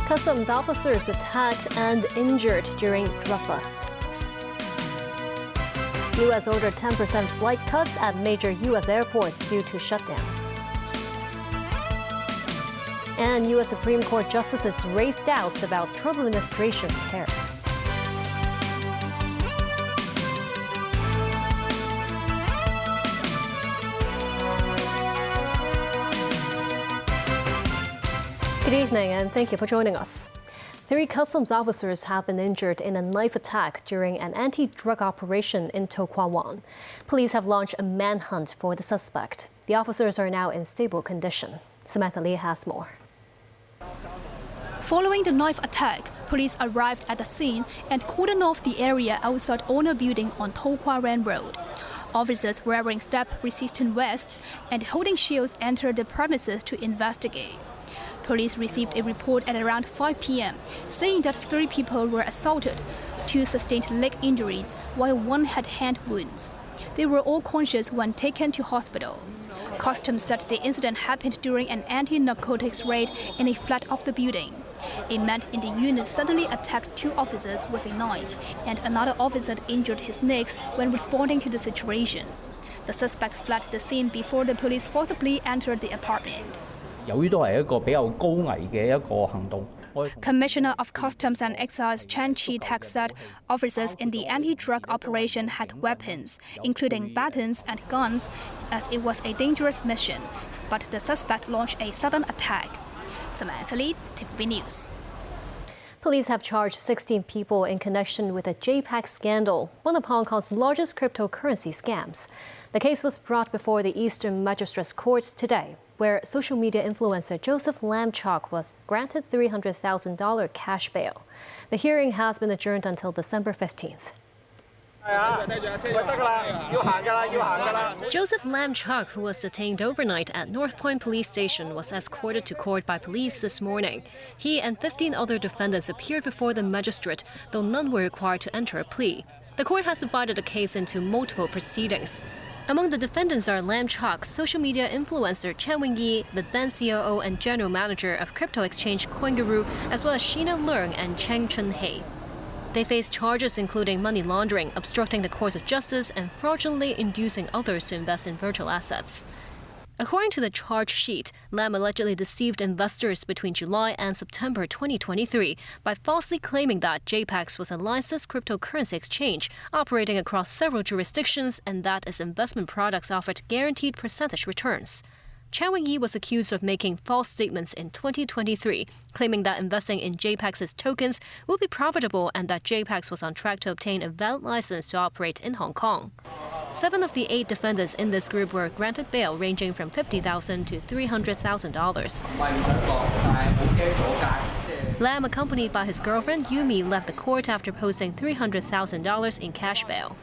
Customs officers attacked and injured during drug bust. U.S. ordered 10% flight cuts at major U.S. airports due to shutdowns. And U.S. Supreme Court justices raised doubts about Trump administration's tariff. Good evening and thank you for joining us. 3 customs officers have been injured in a knife attack during an anti-drug operation in To Kwa Wan. Police have launched a manhunt for the suspect. The officers are now in stable condition. Samantha Lee has more. Following the knife attack, police arrived at the scene and cordoned off the area outside Honor Building on To Kwa Wan Road. Officers wearing step-resistant vests and holding shields entered the premises to investigate. Police received a report at around 5 p.m. saying that 3 people were assaulted, 2 sustained leg injuries, while 1 had hand wounds. They were all conscious when taken to hospital. Customs said the incident happened during an anti-narcotics raid in a flat of the building. A man in the unit suddenly attacked 2 officers with a knife, and another officer injured his legs when responding to the situation. The suspect fled the scene before the police forcibly entered the apartment. Commissioner of Customs and Excise Chan Chi-tak said officers in the anti-drug operation had weapons, including batons and guns, as it was a dangerous mission. But the suspect launched a sudden attack. Samantha Lee, TVB News. Police have charged 16 people in connection with the JPEX scandal, one of Hong Kong's largest cryptocurrency scams. The case was brought before the Eastern Magistrates Court today, where social media influencer Joseph Lam Chok was granted $300,000 cash bail. The hearing has been adjourned until December 15th. Joseph Lam Chok, who was detained overnight at North Point Police Station, was escorted to court by police this morning. He and 15 other defendants appeared before the magistrate, though none were required to enter a plea. The court has divided the case into multiple proceedings. Among the defendants are Lam Chok, social media influencer Chen Wing-yi, the then COO and general manager of crypto exchange CoinGuru, as well as Sheena Leung and Cheng Chun-hei. They face charges including money laundering, obstructing the course of justice, and fraudulently inducing others to invest in virtual assets. According to the charge sheet, Lam allegedly deceived investors between July and September 2023 by falsely claiming that JPEX was a licensed cryptocurrency exchange operating across several jurisdictions and that its investment products offered guaranteed percentage returns. Chen Wing-yi was accused of making false statements in 2023, claiming that investing in JPEX's tokens would be profitable and that JPEX was on track to obtain a valid license to operate in Hong Kong. 7 of the 8 defendants in this group were granted bail ranging from $50,000 to $300,000. Lam, accompanied by his girlfriend Yumi, left the court after posting $300,000 in cash bail.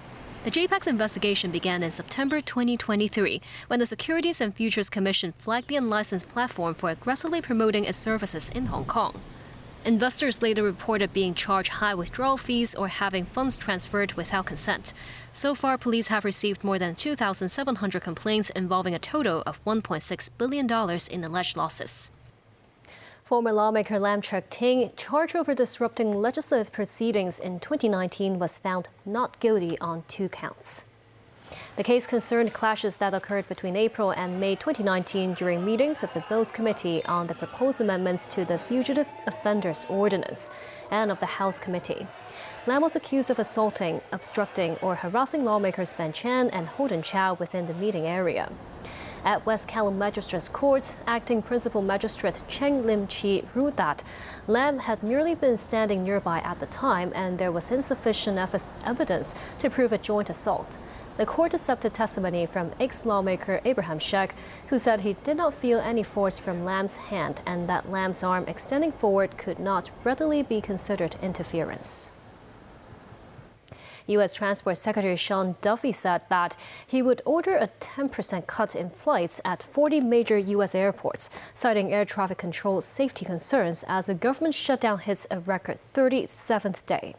The JPEX investigation began in September 2023, when the Securities and Futures Commission flagged the unlicensed platform for aggressively promoting its services in Hong Kong. Investors later reported being charged high withdrawal fees or having funds transferred without consent. So far, police have received more than 2,700 complaints involving a total of $1.6 billion in alleged losses. Former lawmaker Lam Chok-ting, charged over disrupting legislative proceedings in 2019, was found not guilty on 2 counts. The case concerned clashes that occurred between April and May 2019 during meetings of the Bills Committee on the proposed amendments to the Fugitive Offenders Ordinance and of the House Committee. Lam was accused of assaulting, obstructing, or harassing lawmakers Ben Chan and Holden Chow within the meeting area. At West Kowloon Magistrates Court, Acting Principal Magistrate Cheng Lim-chi ruled that Lam had merely been standing nearby at the time and there was insufficient evidence to prove a joint assault. The court accepted testimony from ex-lawmaker Abraham Shek, who said he did not feel any force from Lam's hand and that Lam's arm extending forward could not readily be considered interference. U.S. Transport Secretary Sean Duffy said that he would order a 10% cut in flights at 40 major U.S. airports, citing air traffic control safety concerns as the government shutdown hits a record 37th day.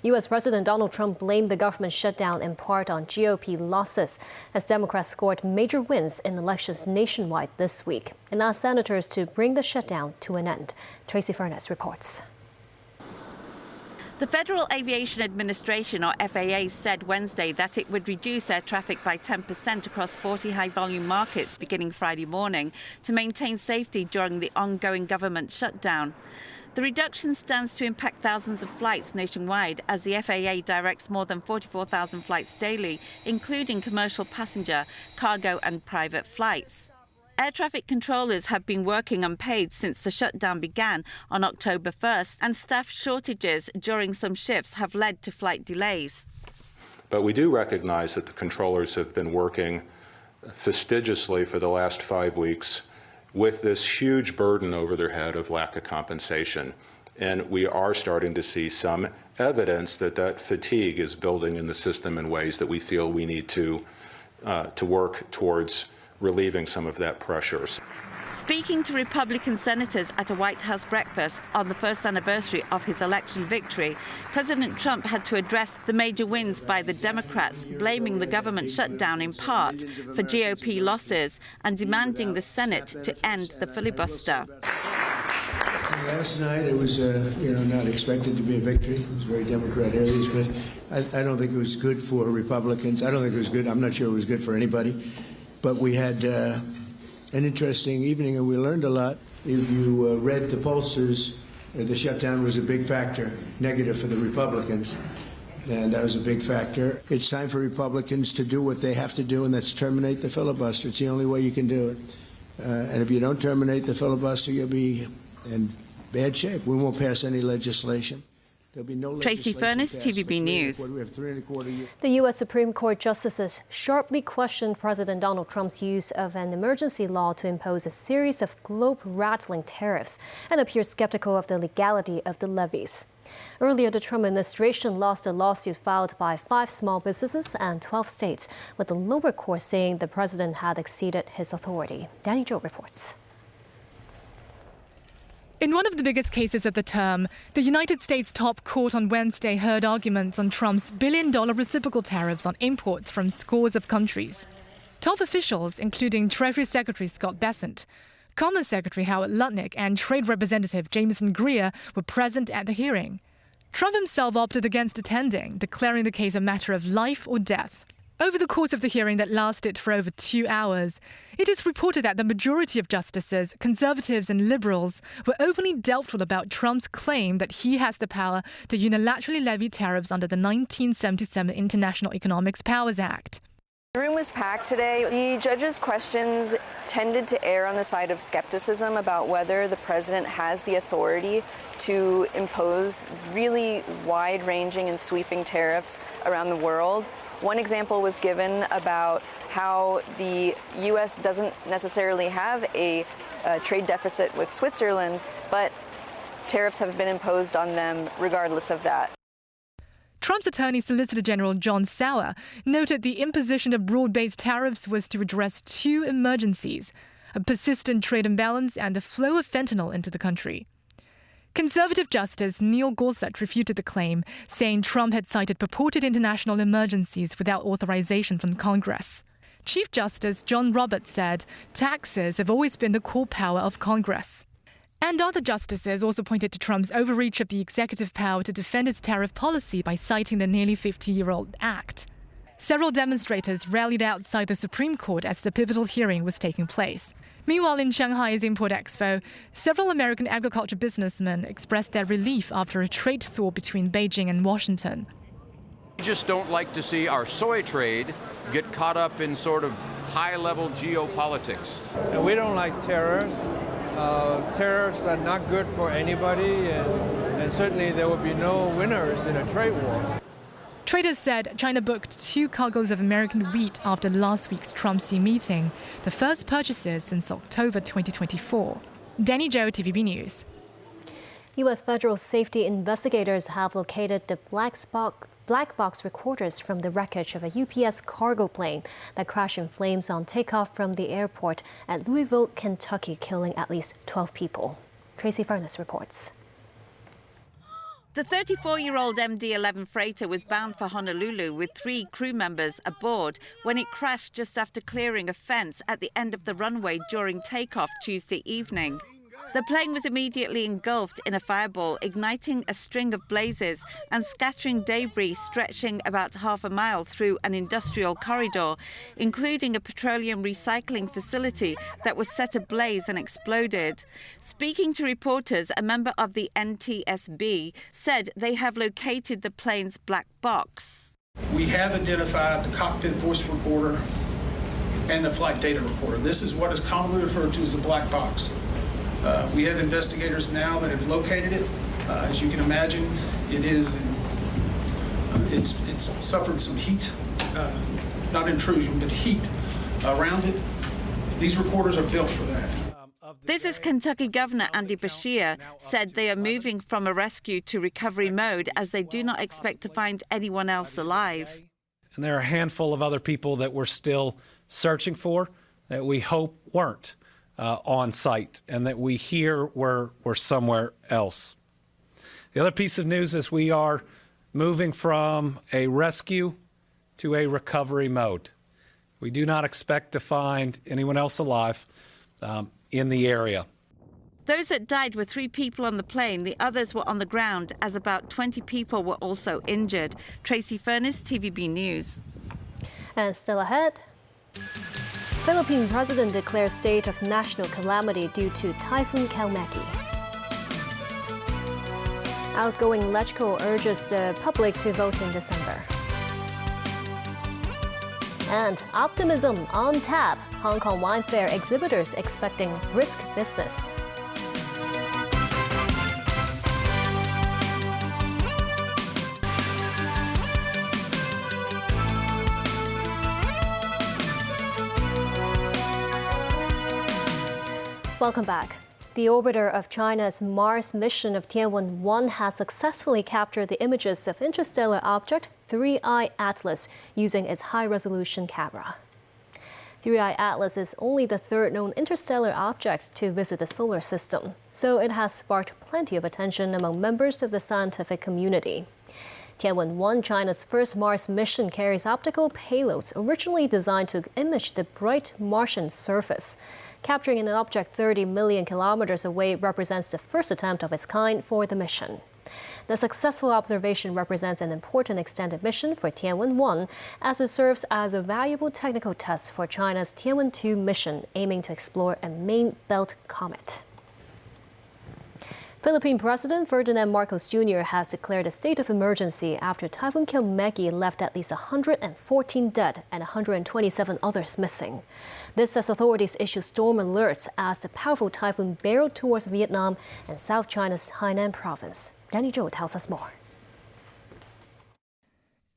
U.S. President Donald Trump blamed the government shutdown in part on GOP losses, as Democrats scored major wins in elections nationwide this week, and asked senators to bring the shutdown to an end. Tracy Furness reports. The Federal Aviation Administration, or FAA, said Wednesday that it would reduce air traffic by 10% across 40 high-volume markets beginning Friday morning to maintain safety during the ongoing government shutdown. The reduction stands to impact thousands of flights nationwide, as the FAA directs more than 44,000 flights daily, including commercial passenger, cargo and private flights. Air traffic controllers have been working unpaid since the shutdown began on October 1st, and staff shortages during some shifts have led to flight delays. But we do recognize that the controllers have been working fastidiously for the last 5 weeks with this huge burden over their head of lack of compensation. And we are starting to see some evidence that that fatigue is building in the system in ways that we feel we need to work towards relieving some of that pressure. Speaking to Republican senators at a White House breakfast on the first anniversary of his election victory, President Trump had to address the major wins by the Democrats, blaming the government shutdown in part for GOP losses and demanding the Senate to end the filibuster. Last night, it was not expected to be a victory. It was very Democrat areas, but I don't think it was good for Republicans. I don't think it was good. I'm not sure it was good for anybody. But we had an interesting evening, and we learned a lot. If you read the pollsters, the shutdown was a big factor, negative for the Republicans, and that was a big factor. It's time for Republicans to do what they have to do, and that's terminate the filibuster. It's the only way you can do it. And if you don't terminate the filibuster, you'll be in bad shape. We won't pass any legislation. There'll be no Tracy Furness, TVB News. The U.S. Supreme Court justices sharply questioned President Donald Trump's use of an emergency law to impose a series of globe-rattling tariffs and appear skeptical of the legality of the levies. Earlier, the Trump administration lost a lawsuit filed by 5 small businesses and 12 states, with the lower court saying the president had exceeded his authority. Danny Zhou reports. In one of the biggest cases of the term, the United States top court on Wednesday heard arguments on Trump's billion-dollar reciprocal tariffs on imports from scores of countries. Top officials, including Treasury Secretary Scott Bessent, Commerce Secretary Howard Lutnick and Trade Representative Jameson Greer, were present at the hearing. Trump himself opted against attending, declaring the case a matter of life or death. Over the course of the hearing that lasted for over 2 hours, it is reported that the majority of justices, conservatives and liberals, were openly doubtful about Trump's claim that he has the power to unilaterally levy tariffs under the 1977 International Economic Powers Act. The room was packed today. The judges' questions tended to err on the side of skepticism about whether the president has the authority to impose really wide-ranging and sweeping tariffs around the world. One example was given about how the U.S. doesn't necessarily have a trade deficit with Switzerland, but tariffs have been imposed on them regardless of that. Trump's attorney, Solicitor General John Sauer, noted the imposition of broad-based tariffs was to address 2 emergencies: a persistent trade imbalance and the flow of fentanyl into the country. Conservative Justice Neil Gorsuch refuted the claim, saying Trump had cited purported international emergencies without authorization from Congress. Chief Justice John Roberts said taxes have always been the core power of Congress. And other justices also pointed to Trump's overreach of the executive power to defend his tariff policy by citing the nearly 50-year-old act. Several demonstrators rallied outside the Supreme Court as the pivotal hearing was taking place. Meanwhile, in Shanghai's Import Expo, several American agriculture businessmen expressed their relief after a trade thaw between Beijing and Washington. We just don't like to see our soy trade get caught up in sort of high-level geopolitics. And we don't like tariffs. Tariffs are not good for anybody, and certainly there will be no winners in a trade war. Traders said China booked 2 cargoes of American wheat after last week's Trump-Xi meeting, the first purchases since October 2024. Danny Zhou, TVB News. U.S. federal safety investigators have located the black box recorders from the wreckage of a UPS cargo plane that crashed in flames on takeoff from the airport at Louisville, Kentucky, killing at least 12 people. Tracy Furness reports. The 34-year-old MD-11 freighter was bound for Honolulu with 3 crew members aboard when it crashed just after clearing a fence at the end of the runway during takeoff Tuesday evening. The plane was immediately engulfed in a fireball, igniting a string of blazes and scattering debris stretching about half a mile through an industrial corridor, including a petroleum recycling facility that was set ablaze and exploded. Speaking to reporters, a member of the NTSB said they have located the plane's black box. We have identified the cockpit voice recorder and the flight data recorder. This is what is commonly referred to as the black box. We have investigators now that have located it. As you can imagine, it's suffered some heat, not intrusion, but heat around it. These recorders are built for that. This is Kentucky Governor Andy Beshear said they are moving from a rescue to recovery mode as they do not expect to find anyone else alive. And there are a handful of other people that we're still searching for that we hope weren't on site and that we hear were somewhere else. The other piece of news is we are moving from a rescue to a recovery mode. We do not expect to find anyone else alive in the area. Those that died were 3 people on the plane. The others were on the ground, as about 20 people were also injured. Tracy Furness, TVB News. And still ahead. Philippine president declares state of national calamity due to Typhoon Kalmaegi. Outgoing Lechko urges the public to vote in December. And optimism on tap. Hong Kong Wine Fair exhibitors expecting brisk business. Welcome back. The orbiter of China's Mars mission of Tianwen-1 has successfully captured the images of interstellar object 3I Atlas using its high-resolution camera. 3I Atlas is only the 3rd known interstellar object to visit the solar system, so it has sparked plenty of attention among members of the scientific community. Tianwen-1, China's first Mars mission, carries optical payloads originally designed to image the bright Martian surface. Capturing an object 30 million kilometers away represents the first attempt of its kind for the mission. The successful observation represents an important extended mission for Tianwen-1 as it serves as a valuable technical test for China's Tianwen-2 mission aiming to explore a main belt comet. Philippine President Ferdinand Marcos Jr. has declared a state of emergency after Typhoon Kalmaegi left at least 114 dead and 127 others missing. This as authorities issue storm alerts as the powerful typhoon barreled towards Vietnam and South China's Hainan province. Danny Zhou tells us more.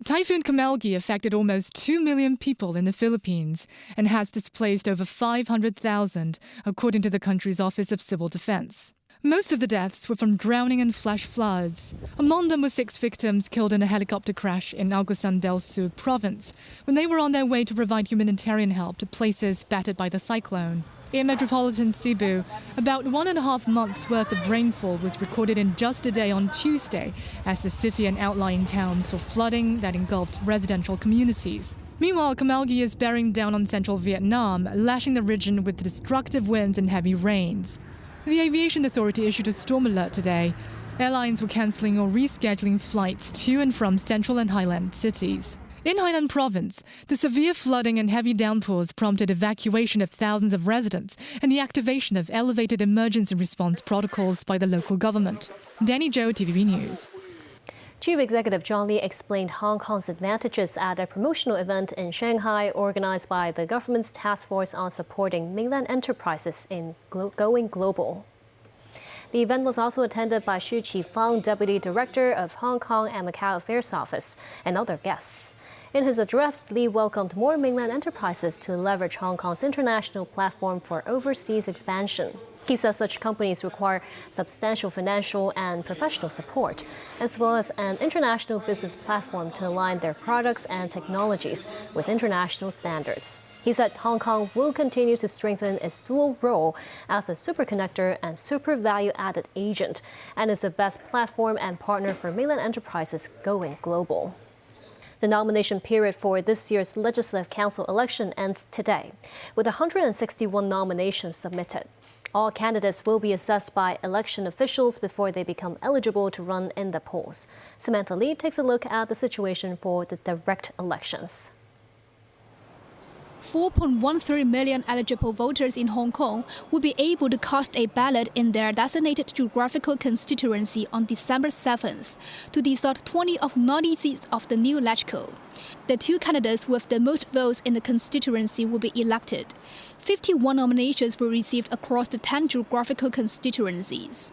Typhoon Kalmaegi affected almost 2 million people in the Philippines and has displaced over 500,000, according to the country's Office of Civil Defense. Most of the deaths were from drowning and flash floods. Among them were 6 victims killed in a helicopter crash in Agusan del Sur province when they were on their way to provide humanitarian help to places battered by the cyclone. In metropolitan Cebu, about 1.5 months' worth of rainfall was recorded in just a day on Tuesday as the city and outlying towns saw flooding that engulfed residential communities. Meanwhile, Kalmaegi is bearing down on central Vietnam, lashing the region with destructive winds and heavy rains. The Aviation Authority issued a storm alert today. Airlines were cancelling or rescheduling flights to and from central and highland cities. In Hainan province, the severe flooding and heavy downpours prompted evacuation of thousands of residents and the activation of elevated emergency response protocols by the local government. Danny Zhou, TVB News. Chief Executive John Lee explained Hong Kong's advantages at a promotional event in Shanghai organized by the government's task force on supporting mainland enterprises in going global. The event was also attended by Xu Qifang, Deputy Director of Hong Kong and Macau Affairs Office, and other guests. In his address, Lee welcomed more mainland enterprises to leverage Hong Kong's international platform for overseas expansion. He says such companies require substantial financial and professional support, as well as an international business platform to align their products and technologies with international standards. He said Hong Kong will continue to strengthen its dual role as a superconnector and super value-added agent, and is the best platform and partner for mainland enterprises going global. The nomination period for this year's Legislative Council election ends today, with 161 nominations submitted. All candidates will be assessed by election officials before they become eligible to run in the polls. Samantha Lee takes a look at the situation for the direct elections. 4.13 million eligible voters in Hong Kong will be able to cast a ballot in their designated geographical constituency on December 7th to decide 20 of 90 seats of the new LegCo. The two candidates with the most votes in the constituency will be elected. 51 nominations were received across the 10 geographical constituencies.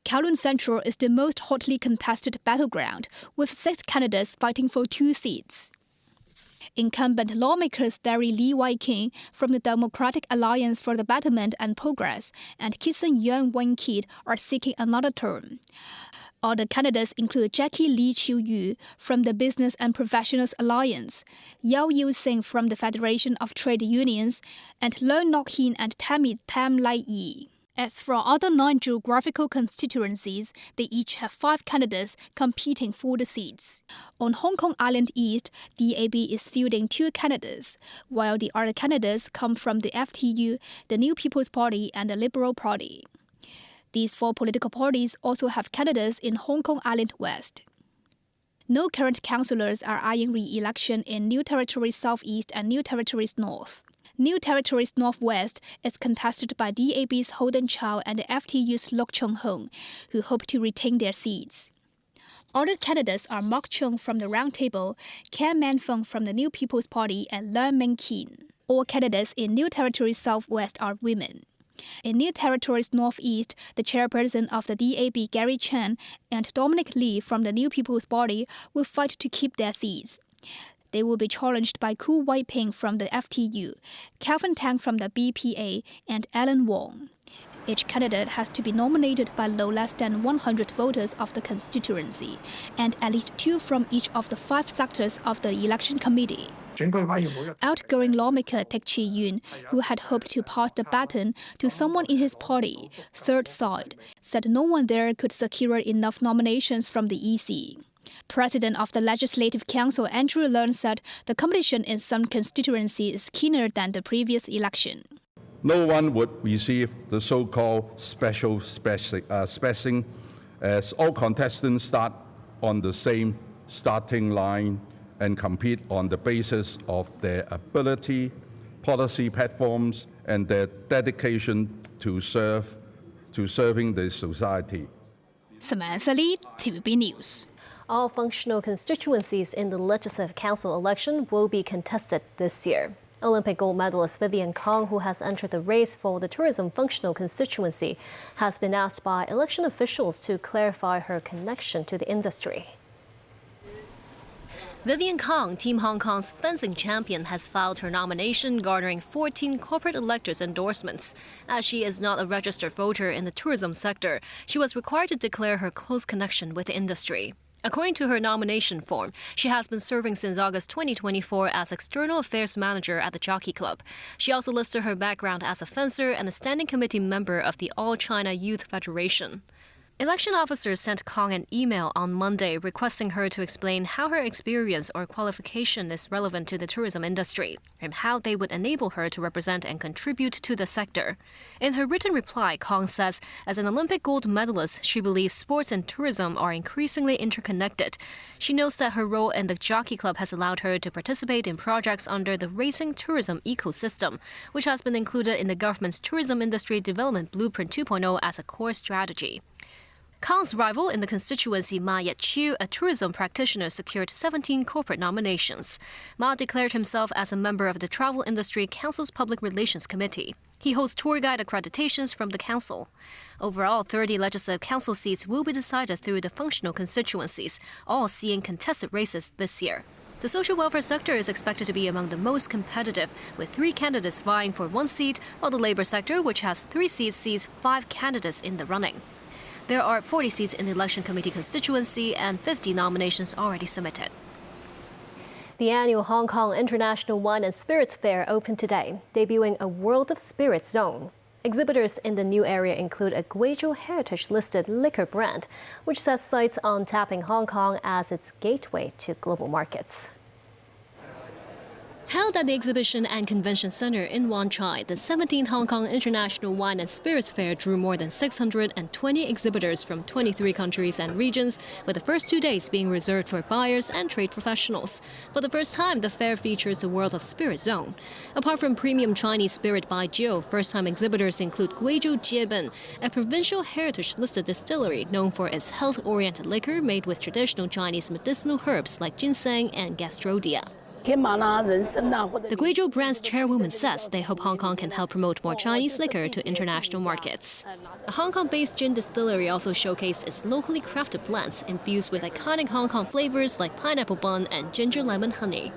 Kowloon Central is the most hotly contested battleground, with 6 candidates fighting for 2 seats. Incumbent lawmakers Derry Lee Wai King from the Democratic Alliance for the Betterment and Progress and Kisan Yuan Wen Kit are seeking another term. Other candidates include Jackie Lee Chiu Yu from the Business and Professionals Alliance, Yao Yu Sing from the Federation of Trade Unions, and Leung Nok Hin and Tammy Tam Lai Yi. As for other 9 geographical constituencies, they each have 5 candidates competing for the seats. On Hong Kong Island East, DAB is fielding 2 candidates, while the other candidates come from the FTU, the New People's Party, and the Liberal Party. These 4 political parties also have candidates in Hong Kong Island West. No current councillors are eyeing re-election in New Territories South-East and New Territories North. New Territories Northwest is contested by DAB's Holden Chow and the FTU's Lok Chung Hong, who hope to retain their seats. Other candidates are Mark Chung from the Round Table, Ken Man Feng from the New People's Party, and Leung Meng Kin. All candidates in New Territories Southwest are women. In New Territories Northeast, the chairperson of the DAB, Gary Chen, and Dominic Lee from the New People's Party will fight to keep their seats. They will be challenged by Koo Wai Ping from the FTU, Calvin Tang from the BPA, and Alan Wong. Each candidate has to be nominated by no less than 100 voters of the constituency, and at least 2 from each of the 5 sectors of the election committee. Outgoing lawmaker Tek Chi Yun, who had hoped to pass the baton to someone in his party, Third Side, said no one there could secure enough nominations from the EC. President of the Legislative Council Andrew Leung said the competition in some constituencies is keener than the previous election. No one would receive the so-called special spacing, as all contestants start on the same starting line and compete on the basis of their ability, policy platforms, and their dedication to serving the society. Samantha Lee, TVB News. All functional constituencies in the Legislative Council election will be contested this year. Olympic gold medalist Vivian Kong, who has entered the race for the tourism functional constituency, has been asked by election officials to clarify her connection to the industry. Vivian Kong, Team Hong Kong's fencing champion, has filed her nomination, garnering 14 corporate electors' endorsements. As she is not a registered voter in the tourism sector, she was required to declare her close connection with the industry. According to her nomination form, she has been serving since August 2024 as External Affairs Manager at the Jockey Club. She also listed her background as a fencer and a standing committee member of the All China Youth Federation. Election officers sent Kong an email on Monday requesting her to explain how her experience or qualification is relevant to the tourism industry and how they would enable her to represent and contribute to the sector. In her written reply, Kong says, as an Olympic gold medalist, she believes sports and tourism are increasingly interconnected. She notes that her role in the Jockey Club has allowed her to participate in projects under the racing tourism ecosystem, which has been included in the government's Tourism Industry Development Blueprint 2.0 as a core strategy. Kong's rival in the constituency, Ma Yet-chiu, a tourism practitioner, secured 17 corporate nominations. Ma declared himself as a member of the Travel Industry Council's Public Relations Committee. He holds tour guide accreditations from the council. Overall, 30 Legislative Council seats will be decided through the functional constituencies, all seeing contested races this year. The social welfare sector is expected to be among the most competitive, with 3 candidates vying for 1 seat, while the labor sector, which has 3 seats, sees 5 candidates in the running. There are 40 seats in the election committee constituency and 50 nominations already submitted. The annual Hong Kong International Wine and Spirits Fair opened today, debuting a World of Spirits zone. Exhibitors in the new area include a Guizhou heritage-listed liquor brand, which sets sights on tapping Hong Kong as its gateway to global markets. Held at the Exhibition and Convention Center in Wan Chai, the 17th Hong Kong International Wine and Spirits Fair drew more than 620 exhibitors from 23 countries and regions, with the first 2 days being reserved for buyers and trade professionals. For the first time, the fair features a World of Spirits zone. Apart from premium Chinese spirit by Jiu, first-time exhibitors include Guizhou Jieben, a provincial heritage-listed distillery known for its health-oriented liquor made with traditional Chinese medicinal herbs like ginseng and gastrodia. The Guizhou brand's chairwoman says they hope Hong Kong can help promote more Chinese liquor to international markets. A Hong Kong-based gin distillery also showcased its locally crafted blends infused with iconic Hong Kong flavors like pineapple bun and ginger lemon honey.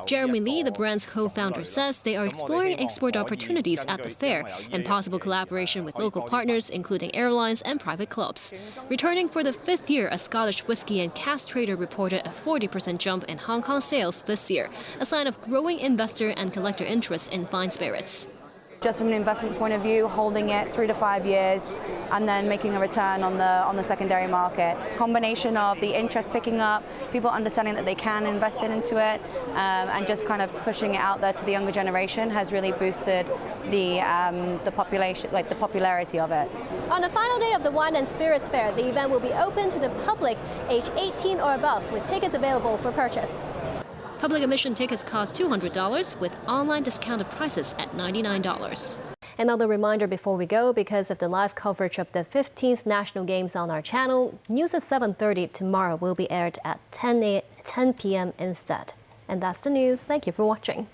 Jeremy Lee, the brand's co-founder, says they are exploring export opportunities at the fair and possible collaboration with local partners, including airlines and private clubs. Returning for the 5th year, a Scottish whiskey and cask trader reported a 40% jump in Hong Kong sales this year, a sign of growing investor and collector interest in fine spirits. Just from an investment point of view, holding it 3 to 5 years and then making a return on the secondary market. Combination of the interest picking up, people understanding that they can invest into it, and just kind of pushing it out there to the younger generation has really boosted the population, like the popularity of it. On the final day of the Wine and Spirits Fair, the event will be open to the public aged 18 or above, with tickets available for purchase. Public admission tickets cost $200, with online discounted prices at $99. Another reminder before we go, because of the live coverage of the 15th National Games on our channel, news at 7:30 tomorrow will be aired at 10 p.m. instead. And that's the news. Thank you for watching.